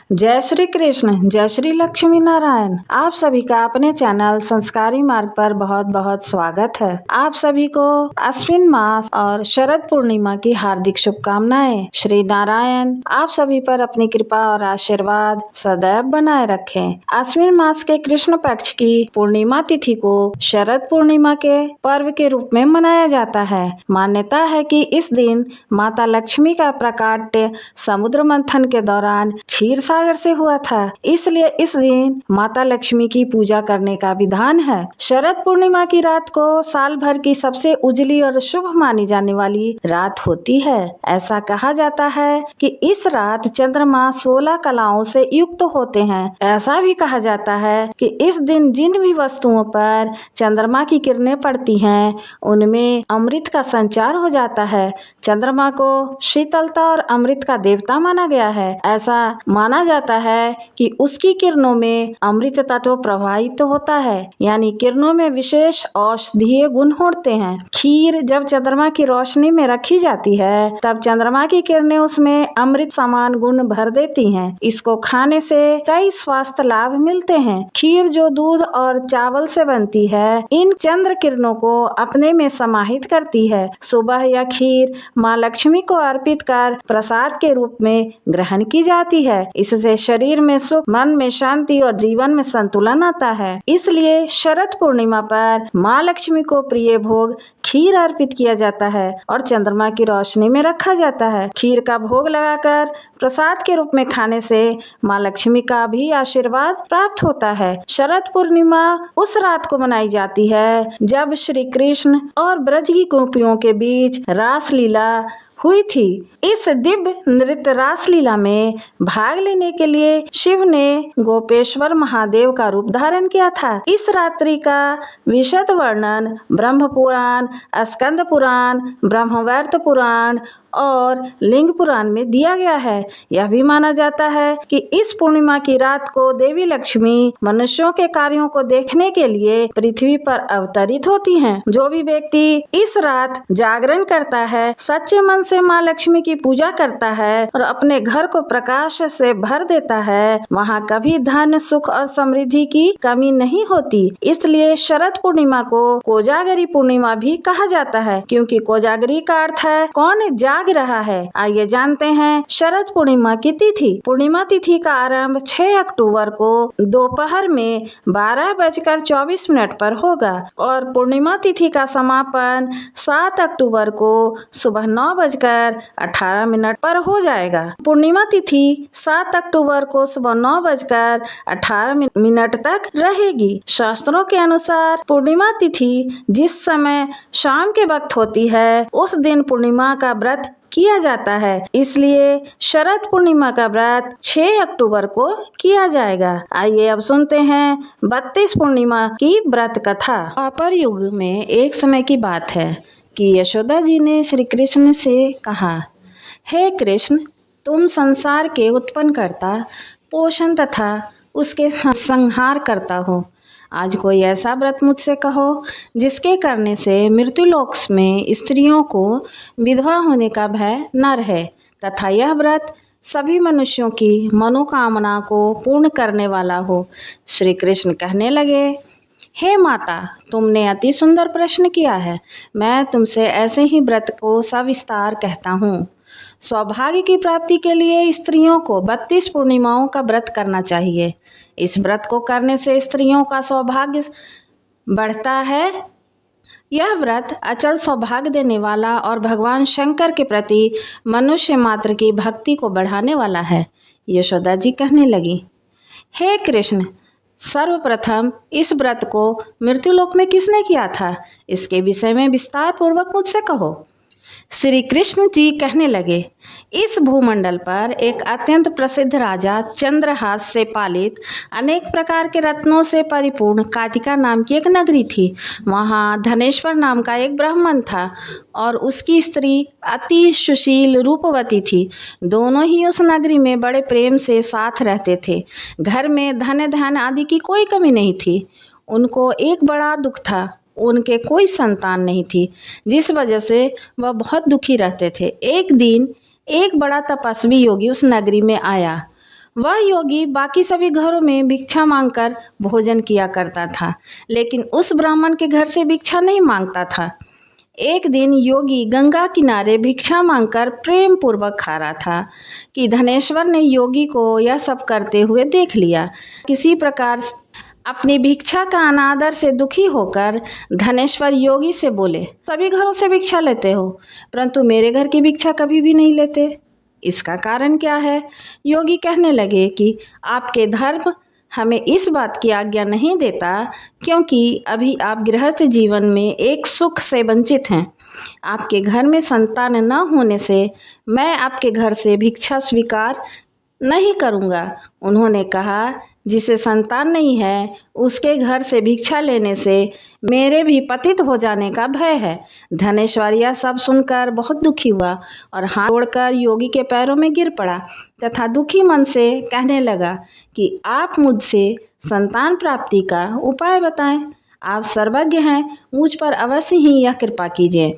जय श्री कृष्ण, जय श्री लक्ष्मी नारायण। आप सभी का अपने चैनल संस्कारी मार्ग पर बहुत बहुत स्वागत है। आप सभी को अश्विन मास और शरद पूर्णिमा की हार्दिक शुभकामनाएं। श्री नारायण आप सभी पर अपनी कृपा और आशीर्वाद सदैव बनाए रखें। अश्विन मास के कृष्ण पक्ष की पूर्णिमा तिथि को शरद पूर्णिमा के पर्व के रूप में मनाया जाता है। मान्यता है कि इस दिन माता लक्ष्मी का प्राकट्य समुद्र मंथन के दौरान क्षीर सागर से हुआ था, इसलिए इस दिन माता लक्ष्मी की पूजा करने का विधान है। शरद पूर्णिमा की रात को साल भर की सबसे उजली और शुभ मानी जाने वाली रात होती है। ऐसा कहा जाता है कि इस रात चंद्रमा 16 कलाओं से युक्त होते हैं। ऐसा भी कहा जाता है कि इस दिन जिन भी वस्तुओं पर चंद्रमा की किरणें पड़ती हैं, उनमें अमृत का संचार हो जाता है। चंद्रमा को शीतलता और अमृत का देवता माना गया है। ऐसा माना जाता है कि उसकी किरणों में अमृत तत्व प्रवाहित होता है, यानी किरणों में विशेष औषधीय गुण होते हैं। खीर जब चंद्रमा की रोशनी में रखी जाती है, तब चंद्रमा की किरणें उसमें अमृत समान गुण भर देती हैं। इसको खाने से कई स्वास्थ्य लाभ मिलते हैं। खीर जो दूध और चावल से बनती है, इन चंद्र किरणों को अपने में समाहित करती है। सुबह यह खीर माँ लक्ष्मी को अर्पित कर प्रसाद के रूप में ग्रहण की जाती है। इससे शरीर में सुख, मन में शांति और जीवन में संतुलन आता है। इसलिए शरद पूर्णिमा पर माँ लक्ष्मी को प्रिय भोग खीर अर्पित किया जाता है और चंद्रमा की रोशनी में रखा जाता है। खीर का भोग लगाकर प्रसाद के रूप में खाने से माँ लक्ष्मी का भी आशीर्वाद प्राप्त होता है। शरद पूर्णिमा उस रात को मनाई जाती है जब श्री कृष्ण और ब्रज की गोपियों के बीच रासलीला हुई थी। इस दिव्य नृत्य रासलीला में भाग लेने के लिए शिव ने गोपेश्वर महादेव का रूप धारण किया था। इस रात्रि का विशद वर्णन ब्रह्म पुराण, स्कंद पुराण, ब्रह्मवैवर्त पुराण और लिंग पुराण में दिया गया है। यह भी माना जाता है कि इस पूर्णिमा की रात को देवी लक्ष्मी मनुष्यों के कार्यों को देखने के लिए पृथ्वी पर अवतरित होती हैं। जो भी व्यक्ति इस रात जागरण करता है, सच्चे मन से माँ लक्ष्मी की पूजा करता है और अपने घर को प्रकाश से भर देता है, वहाँ कभी धन, सुख और समृद्धि की कमी नहीं होती। इसलिए शरद पूर्णिमा को कोजागरी पूर्णिमा भी कहा जाता है, क्योंकि कोजागरी का अर्थ है कौन जाग रहा है। आइए जानते हैं शरद पूर्णिमा की तिथि। पूर्णिमा तिथि का आरंभ 6 अक्टूबर को दोपहर में 12:24 पर होगा और पूर्णिमा तिथि का समापन 7 अक्टूबर को सुबह 9:18 पर हो जाएगा। पूर्णिमा तिथि 7 अक्टूबर को सुबह 9:18 तक रहेगी। शास्त्रों के अनुसार पूर्णिमा तिथि जिस समय शाम के वक्त होती है, उस दिन पूर्णिमा का व्रत किया जाता है। इसलिए शरद पूर्णिमा का व्रत 6 अक्टूबर को किया जाएगा। आइए अब सुनते हैं 32 पूर्णिमा की व्रत कथा। द्वापर युग में एक समय की बात है कि यशोदा जी ने श्री कृष्ण से कहा, हे कृष्ण, तुम संसार के उत्पन्न करता, पोषण तथा उसके संहार करता हो। आज कोई ऐसा व्रत मुझसे कहो जिसके करने से मृत्युलोक में स्त्रियों को विधवा होने का भय न रहे तथा यह व्रत सभी मनुष्यों की मनोकामना को पूर्ण करने वाला हो। श्री कृष्ण कहने लगे, हे माता, तुमने अति सुंदर प्रश्न किया है। मैं तुमसे ऐसे ही व्रत को सविस्तार कहता हूँ। सौभाग्य की प्राप्ति के लिए स्त्रियों को 32 पूर्णिमाओं का व्रत करना चाहिए। इस व्रत को करने से स्त्रियों का सौभाग्य बढ़ता है। यह व्रत अचल सौभाग्य देने वाला और भगवान शंकर के प्रति मनुष्य मात्र की भक्ति को बढ़ाने वाला है। यशोदा जी कहने लगी, हे कृष्ण, सर्वप्रथम इस व्रत को मृत्युलोक में किसने किया था, इसके विषय में विस्तार पूर्वक मुझसे कहो। श्री कृष्ण जी कहने लगे, इस भूमंडल पर एक अत्यंत प्रसिद्ध राजा चंद्रहास से पालित अनेक प्रकार के रत्नों से परिपूर्ण कातिका नाम की एक नगरी थी। वहाँ धनेश्वर नाम का एक ब्राह्मण था और उसकी स्त्री अति सुशील रूपवती थी। दोनों ही उस नगरी में बड़े प्रेम से साथ रहते थे। घर में धन धान्य आदि की कोई कमी नहीं थी। उनको एक बड़ा दुख था, उनके कोई संतान नहीं थी, जिस वजह से वह बहुत दुखी रहते थे। एक दिन एक बड़ा तपस्वी योगी उस नगरी में आया। वह योगी बाकी सभी घरों में भिक्षा मांगकर भोजन किया करता था, लेकिन उस ब्राह्मण के घर से भिक्षा नहीं मांगता था। एक दिन योगी गंगा किनारे भिक्षा मांगकर प्रेम पूर्वक खा रहा था कि धनेश्वर ने योगी को यह सब करते हुए देख लिया। किसी प्रकार अपनी भिक्षा का अनादर से दुखी होकर धनेश्वर योगी से बोले, सभी घरों से भिक्षा लेते हो, परंतु मेरे घर की भिक्षा कभी भी नहीं लेते, इसका कारण क्या है? योगी कहने लगे कि आपके धर्म हमें इस बात की आज्ञा नहीं देता, क्योंकि अभी आप गृहस्थ जीवन में एक सुख से वंचित हैं। आपके घर में संतान न होने से मैं आपके घर से भिक्षा स्वीकार नहीं करूँगा। उन्होंने कहा, जिसे संतान नहीं है उसके घर से भिक्षा लेने से मेरे भी पतित हो जाने का भय है। धनेश्वर यह सब सुनकर बहुत दुखी हुआ और हाथ जोड़कर योगी के पैरों में गिर पड़ा तथा दुखी मन से कहने लगा कि आप मुझसे संतान प्राप्ति का उपाय बताएं। आप सर्वज्ञ हैं, मुझ पर अवश्य ही यह कृपा कीजिए।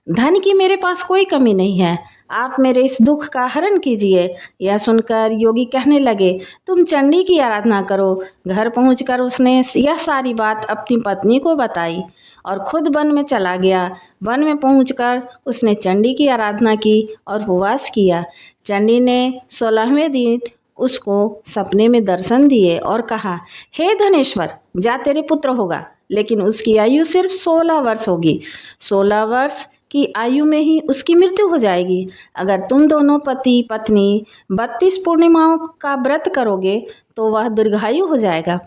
धन की मेरे पास कोई कमी नहीं है, आप मेरे इस दुख का हरण कीजिए। यह सुनकर योगी कहने लगे, तुम चंडी की आराधना करो। घर पहुंचकर उसने यह सारी बात अपनी पत्नी को बताई और खुद वन में चला गया। वन में पहुंचकर उसने चंडी की आराधना की और उपवास किया। चंडी ने 16वें दिन उसको सपने में दर्शन दिए और कहा, हे धनेश्वर, जा तेरे पुत्र होगा, लेकिन उसकी आयु सिर्फ 16 वर्ष होगी। 16 वर्ष की आयु में ही उसकी मृत्यु हो जाएगी। अगर तुम दोनों पति पत्नी 32 पूर्णिमाओं का व्रत करोगे तो वह दीर्घायु हो जाएगा।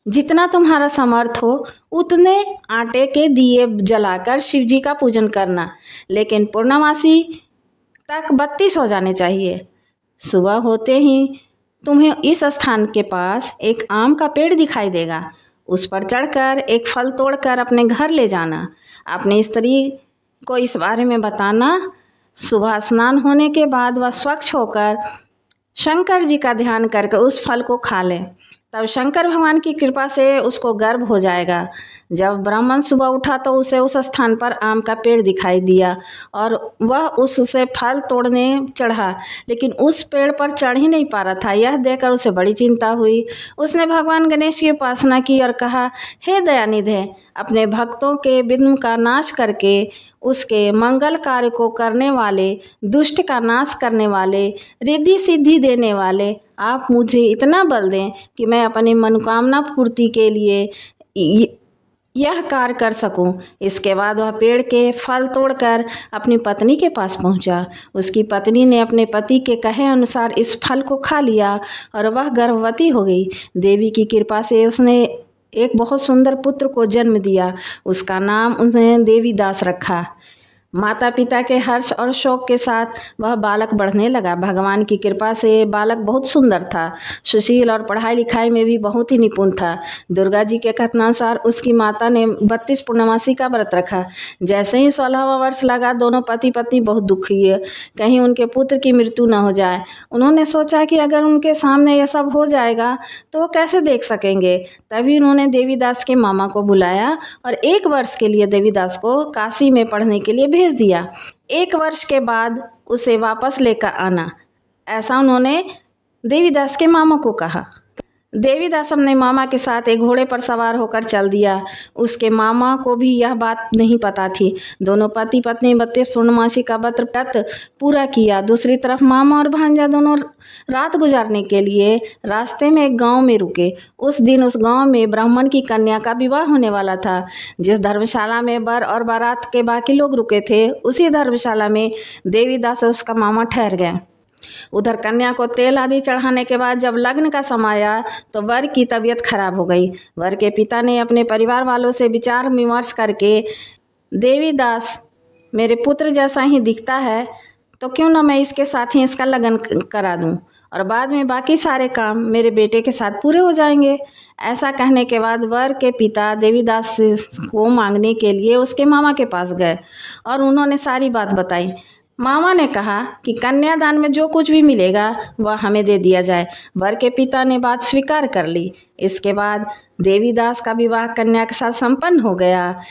जितना तुम्हारा समर्थ हो उतने आटे के दिए जलाकर शिव जी का पूजन करना, लेकिन पूर्णमासी तक 32 हो जाने चाहिए। सुबह होते ही तुम्हें इस स्थान के पास एक आम का पेड़ दिखाई देगा। उस पर चढ़कर एक फल तोड़कर अपने घर ले जाना। अपनी स्त्री को इस बारे में बताना। सुबह स्नान होने के बाद वह स्वच्छ होकर शंकर जी का ध्यान करके उस फल को खा ले, तब शंकर भगवान की कृपा से उसको गर्भ हो जाएगा। जब ब्राह्मण सुबह उठा तो उसे उस स्थान पर आम का पेड़ दिखाई दिया और वह उससे फल तोड़ने चढ़ा, लेकिन उस पेड़ पर चढ़ ही नहीं पा रहा था। यह देखकर उसे बड़ी चिंता हुई। उसने भगवान गणेश की उपासना की और कहा, हे दयानिधे, अपने भक्तों के विघ्न का नाश करके उसके मंगल कार्य को करने वाले, दुष्ट का नाश करने वाले, रिद्धि सिद्धि देने वाले, आप मुझे इतना बल दें कि मैं अपनी मनोकामना पूर्ति के लिए यह कार्य कर सकूं। इसके बाद वह पेड़ के फल तोड़कर अपनी पत्नी के पास पहुंचा। उसकी पत्नी ने अपने पति के कहे अनुसार इस फल को खा लिया और वह गर्भवती हो गई। देवी की कृपा से उसने एक बहुत सुंदर पुत्र को जन्म दिया। उसका नाम उसने देवीदास रखा। माता पिता के हर्ष और शोक के साथ वह बालक बढ़ने लगा। भगवान की कृपा से बालक बहुत सुंदर था, सुशील और पढ़ाई लिखाई में भी बहुत ही निपुण था। दुर्गा जी के कथनानुसार उसकी माता ने 32 पूर्णमासी का व्रत रखा। जैसे ही 16वां वर्ष लगा, दोनों पति पत्नी बहुत दुखी हुए, कहीं उनके पुत्र की मृत्यु न हो जाए। उन्होंने सोचा कि अगर उनके सामने यह सब हो जाएगा तो वो कैसे देख सकेंगे। तभी उन्होंने देवीदास के मामा को बुलाया और 1 वर्ष के लिए देवीदास को काशी में पढ़ने के लिए भेज दिया। 1 वर्ष के बाद उसे वापस लेकर आना, ऐसा उन्होंने देवीदास के मामा को कहा। देवीदास अपने मामा के साथ एक घोड़े पर सवार होकर चल दिया। उसके मामा को भी यह बात नहीं पता थी। दोनों पति पत्नी 32 पूर्णमासी का व्रत पूरा किया। दूसरी तरफ मामा और भांजा दोनों रात गुजारने के लिए रास्ते में एक गांव में रुके। उस दिन उस गांव में ब्राह्मण की कन्या का विवाह होने वाला था। जिस धर्मशाला में बर और बारात के बाकी लोग रुके थे, उसी धर्मशाला में देवीदास और उसका मामा ठहर गए। उधर कन्या को तेल आदि चढ़ाने के बाद जब लग्न का समय आया तो वर की तबीयत खराब हो गई। वर के पिता ने अपने परिवार वालों से विचार विमर्श करके, देवीदास मेरे पुत्र जैसा ही दिखता है तो क्यों ना मैं इसके साथ ही इसका लगन करा दूं और बाद में बाकी सारे काम मेरे बेटे के साथ पूरे हो जाएंगे। ऐसा कहने के बाद वर के पिता देवीदास को मांगने के लिए उसके मामा के पास गए और उन्होंने सारी बात बताई। मामा ने कहा कि कन्यादान में जो कुछ भी मिलेगा वह हमें दे दिया जाए। वर के पिता ने बात स्वीकार कर ली। इसके बाद देवीदास का विवाह कन्या के साथ संपन्न हो गया।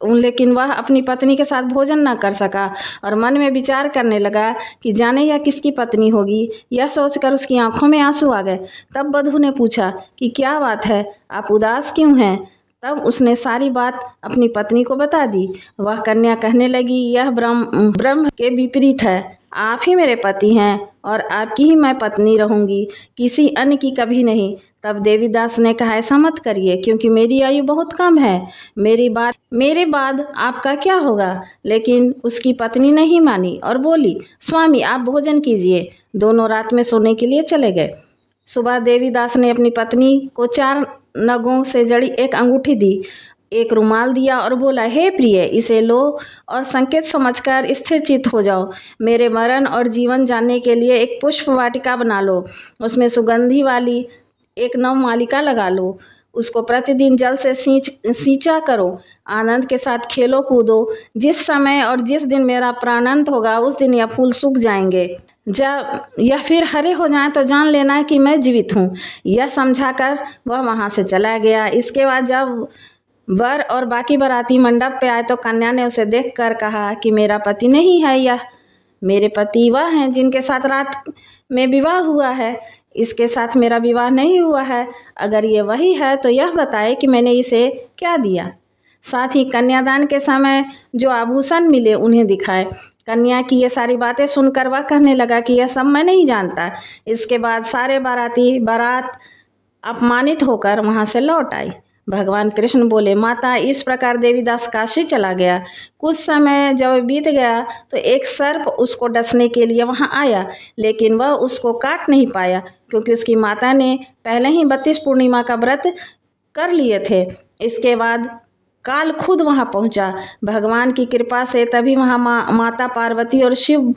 लेकिन वह अपनी पत्नी के साथ भोजन न कर सका और मन में विचार करने लगा कि जाने यह किसकी पत्नी होगी। यह सोचकर उसकी आंखों में आंसू आ गए। तब वधू ने पूछा कि क्या बात है, आप उदास क्यों हैं? तब उसने सारी बात अपनी पत्नी को बता दी। वह कन्या कहने लगी, यह ब्रह्म के विपरीत है। आप ही मेरे पति हैं और आपकी ही मैं पत्नी रहूंगी, किसी अन्य की कभी नहीं। तब देवीदास ने कहा, ऐसा मत करिए, क्योंकि मेरी आयु बहुत कम है। मेरे बाद आपका क्या होगा? लेकिन उसकी पत्नी नहीं मानी और बोली, स्वामी आप भोजन कीजिए। दोनों रात में सोने के लिए चले गए। सुबह देवीदास ने अपनी पत्नी को 4 नगों से जड़ी एक अंगूठी दी, एक रुमाल दिया और बोला, हे प्रिय, इसे लो और संकेत समझकर स्थिर चित्त हो जाओ। मेरे मरण और जीवन जानने के लिए एक पुष्प वाटिका बना लो, उसमें सुगंधी वाली एक नवमालिका लगा लो, उसको प्रतिदिन जल से सींचा करो, आनंद के साथ खेलो कूदो। जिस समय और जिस दिन मेरा प्राणांत होगा उस दिन यह फूल सूख जाएंगे। जब यह फिर हरे हो जाएं तो जान लेना है कि मैं जीवित हूँ। यह समझाकर वह वहाँ से चला गया। इसके बाद जब वर और बाकी बाराती मंडप पे आए तो कन्या ने उसे देखकर कहा कि मेरा पति नहीं है, यह मेरे पति वह हैं जिनके साथ रात में विवाह हुआ है। इसके साथ मेरा विवाह नहीं हुआ है। अगर ये वही है तो यह बताए कि मैंने इसे क्या दिया। साथ ही कन्यादान के समय जो आभूषण मिले उन्हें दिखाए। कन्या की ये सारी बातें सुनकर वह कहने लगा कि यह सब मैं नहीं जानता। इसके बाद सारे बारात अपमानित होकर वहाँ से लौट आई। भगवान कृष्ण बोले, माता, इस प्रकार देवीदास काशी चला गया। कुछ समय जब बीत गया तो एक सर्प उसको डसने के लिए वहाँ आया, लेकिन वह उसको काट नहीं पाया, क्योंकि उसकी माता ने पहले ही 32 पूर्णिमा का व्रत कर लिए थे। इसके बाद काल खुद वहाँ पहुँचा। भगवान की कृपा से तभी वहाँ माता पार्वती और शिव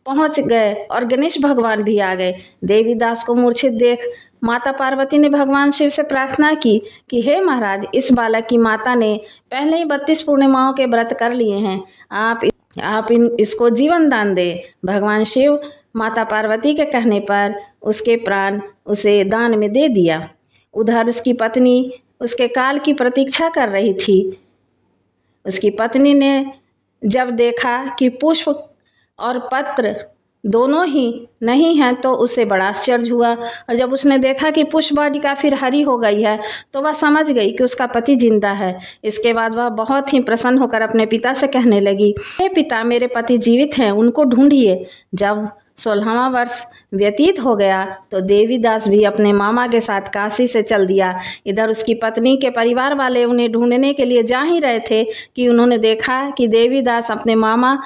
पहुँच गए और गणेश भगवान भी आ गए। देवीदास को मूर्छित देख माता पार्वती ने भगवान शिव से प्रार्थना की कि हे महाराज, इस बालक की माता ने पहले ही 32 पूर्णिमाओं के व्रत कर लिए हैं, आप इसको जीवन दान दे। भगवान शिव माता पार्वती के कहने पर उसके प्राण उसे दान में दे दिया। उधर उसकी पत्नी उसके काल की प्रतीक्षा कर रही थी। उसकी पत्नी ने जब देखा कि पुष्प और पत्र दोनों ही नहीं हैं तो उसे बड़ा आश्चर्य हुआ। और जब उसने देखा कि पुष्प वाटिका फिर हरी हो गई है तो वह समझ गई कि उसका पति जिंदा है। इसके बाद वह बहुत ही प्रसन्न होकर अपने पिता से कहने लगी, हे पिता, मेरे पति जीवित हैं, उनको ढूंढिए। जब 16वां वर्ष व्यतीत हो गया तो देवीदास भी अपने मामा के साथ काशी से चल दिया। इधर उसकी पत्नी के परिवार वाले उन्हें ढूंढने के लिए जा ही रहे थे कि उन्होंने देखा कि देवीदास अपने मामा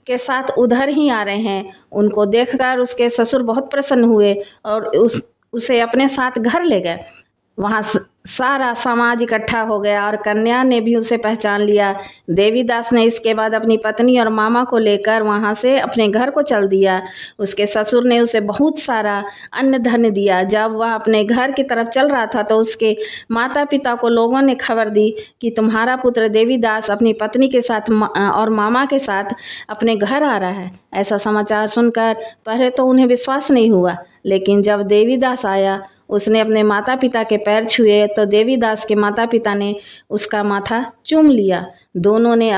के साथ उधर ही आ रहे हैं। उनको देखकर उसके ससुर बहुत प्रसन्न हुए और उसे अपने साथ घर ले गए। वहाँ सारा समाज इकट्ठा हो गया और कन्या ने भी उसे पहचान लिया। देवीदास ने इसके बाद अपनी पत्नी और मामा को लेकर वहाँ से अपने घर को चल दिया। उसके ससुर ने उसे बहुत सारा अन्न धन दिया। जब वह अपने घर की तरफ चल रहा था तो उसके माता पिता को लोगों ने खबर दी कि तुम्हारा पुत्र देवीदास अपनी पत्नी के साथ और मामा के साथ अपने घर आ रहा है। ऐसा समाचार सुनकर पहले तो उन्हें विश्वास नहीं हुआ, लेकिन जब देवीदास आया उसने अपने माता पिता के पैर छुए तो देवीदास के माता पिता ने उसका माथा चूम लिया। दोनों ने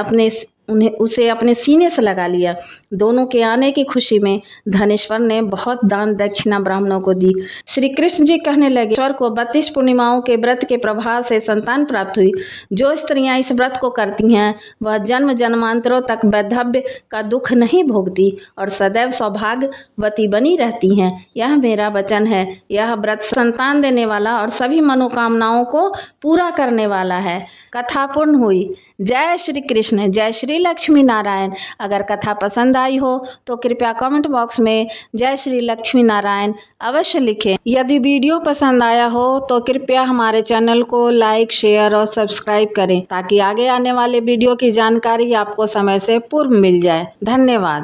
उसे अपने सीने से लगा लिया। दोनों के आने की खुशी में धनेश्वर ने बहुत दान दक्षिणा ब्राह्मणों को दी। श्री कृष्ण जी कहने लगे, ईश्वर को 32 पूर्णिमाओं के व्रत के प्रभाव से संतान प्राप्त हुई। जो स्त्रियां इस व्रत को करती हैं वह जन्म जन्मांतरों तक वैधव्य का दुख नहीं भोगती और सदैव सौभाग्यवती बनी रहती हैं। यह मेरा वचन है। यह व्रत संतान देने वाला और सभी मनोकामनाओं को पूरा करने वाला है। कथा पूर्ण हुई। जय श्री कृष्ण, जय श्री लक्ष्मी नारायण। अगर कथा पसंद आई हो तो कृपया कमेंट बॉक्स में जय श्री लक्ष्मी नारायण अवश्य लिखें। यदि वीडियो पसंद आया हो तो कृपया हमारे चैनल को लाइक, शेयर और सब्सक्राइब करें ताकि आगे आने वाले वीडियो की जानकारी आपको समय से पूर्व मिल जाए। धन्यवाद।